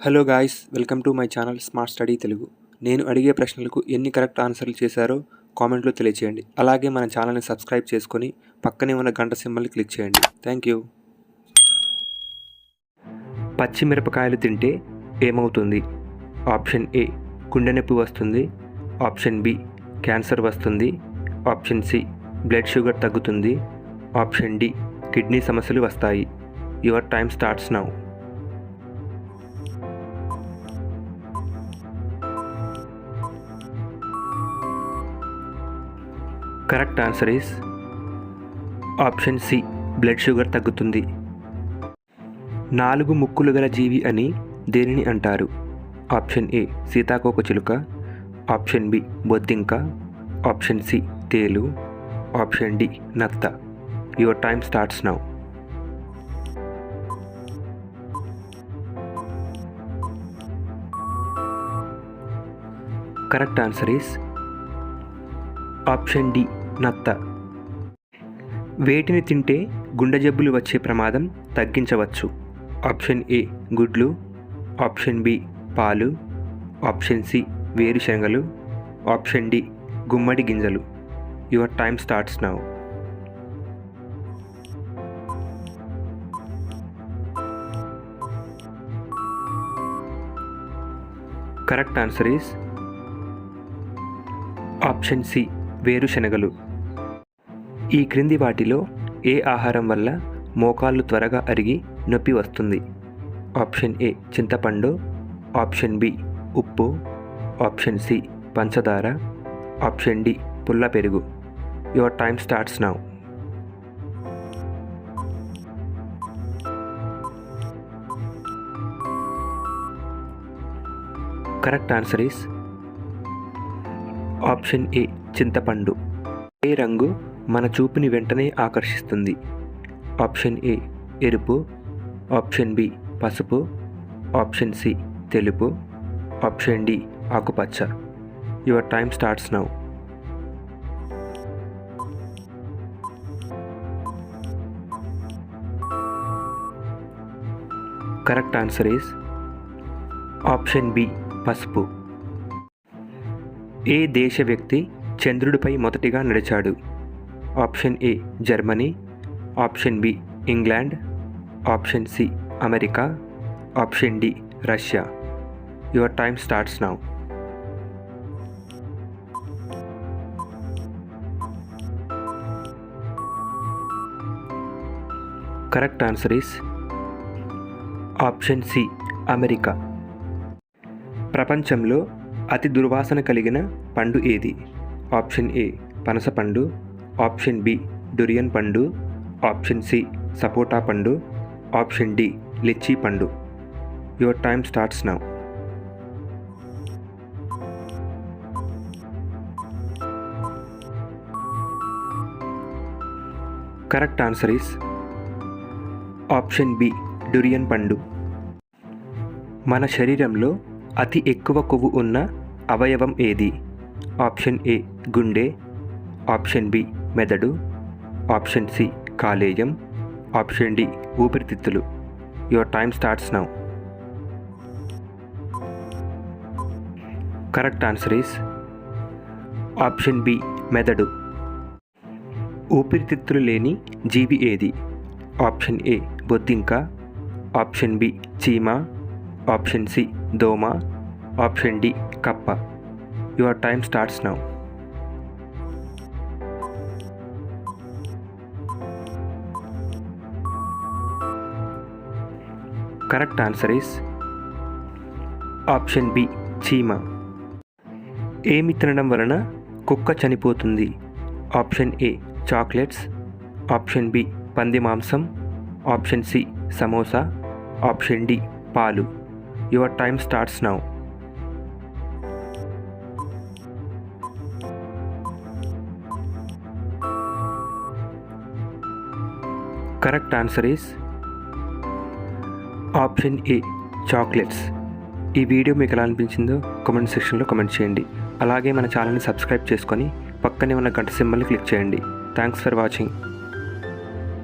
Hello guys, welcome to my channel smart study Telugu. నేను అడిగే ప్రశ్నలకు ఎన్ని కరెక్ట్ ఆన్సర్లు చేశారో కామెంట్లో తెలియచేయండి. అలాగే మన ఛానల్ని సబ్స్క్రైబ్ చేసుకొని పక్కనే ఉన్న గంట సింబల్ని క్లిక్ చేయండి. థ్యాంక్ యూ. పచ్చిమిరపకాయలు తింటే ఏమవుతుంది? ఆప్షన్ ఏ గుండె నొప్పి వస్తుంది. ఆప్షన్ బి క్యాన్సర్ వస్తుంది. ఆప్షన్ సి బ్లడ్ షుగర్ తగ్గుతుంది. ఆప్షన్ డి కిడ్నీ సమస్యలు వస్తాయి. Your time starts now. Correct answer is option C blood sugar తగ్గుతుంది. 4 ముక్కులు గల జీవి అని దేనిని అంటారు? ఆప్షన్ ఏ సీతాకోకచిలుక. ఆప్షన్ బి బొద్దింక. ఆప్షన్ సి తేలు. ఆప్షన్ డి నత్త. Your time starts now. Correct answer is option D నత్త. వేటిని తింటే గుండె జబ్బులు వచ్చే ప్రమాదం తగ్గించవచ్చు? ఆప్షన్ ఏ గుడ్లు. ఆప్షన్ బి పాలు. ఆప్షన్ సి వేరుశనగలు. ఆప్షన్ డి గుమ్మడి గింజలు. Your time starts now. Correct answer is option C వేరుశనగలు. ఈ క్రింది వాటిలో ఏ ఆహారం వల్ల మోకాళ్ళు త్వరగా అరిగి నొప్పి వస్తుంది? ఆప్షన్ ఏ చింతపండు. ఆప్షన్ బి ఉప్పు. ఆప్షన్ సి పంచదార. ఆప్షన్ డి పుల్ల పెరుగు. Your time starts now. Correct answer is option A చింతపండు. ఏ రంగు మన చూపుని వెంటనే ఆకర్షిస్తుంది? ఆప్షన్ ఏ ఎరుపు. ఆప్షన్ బి పసుపు. ఆప్షన్ సి తెలుపు. ఆప్షన్ డి ఆకుపచ్చ. Your time starts now. Correct answer is option B పసుపు. ఏ దేశ వ్యక్తి చంద్రుడిపై మొదటిగా నడిచాడు? Option A Germany. Option B England. Option C America. Option D Russia. Your time starts now. Correct answer is option C America. ప్రపంచంలో అతి దుర్వాసన కలిగిన పండు ఏది? ఆప్షన్ ఏ పనస పండు. ఆప్షన్ బి డురియన్ పండు. ఆప్షన్ సి సపోటా పండు. ఆప్షన్ డి లిచ్చీ పండు. Your time starts now. Correct answer is option B durian పండు. మన శరీరంలో అతి ఎక్కువ కొవ్వు ఉన్న అవయవం ఏది? ఆప్షన్ ఏ గుండె. ఆప్షన్ బి మెదడు. ఆప్షన్ సి కాలేయం. ఆప్షన్ డి ఊపిరితిత్తులు. Your time starts now. Correct answer is option B మెదడు. ఊపిరితిత్తులు లేని జీవి ఏది? ఆప్షన్ ఏ బొద్దింక. ఆప్షన్ బి చీమ. ఆప్షన్ సి దోమ. ఆప్షన్ డి కప్ప. Your time starts now. Correct answer is option B చీమ. ఏమి తినడం వలన కుక్క చనిపోతుంది? Option A chocolates. Option B పంది మాంసం. Option C samosa. Option D పాలు. Your time starts now. Correct answer is option A chocolates. ఈ వీడియో మీకు ఎలా అనిపించిందో కామెంట్ సెక్షన్లో కామెంట్ చేయండి. అలాగే మన ఛానల్ని సబ్స్క్రైబ్ చేసుకొని పక్కనే ఉన్న గంట సింబల్ని క్లిక్ చేయండి. Thanks for watching.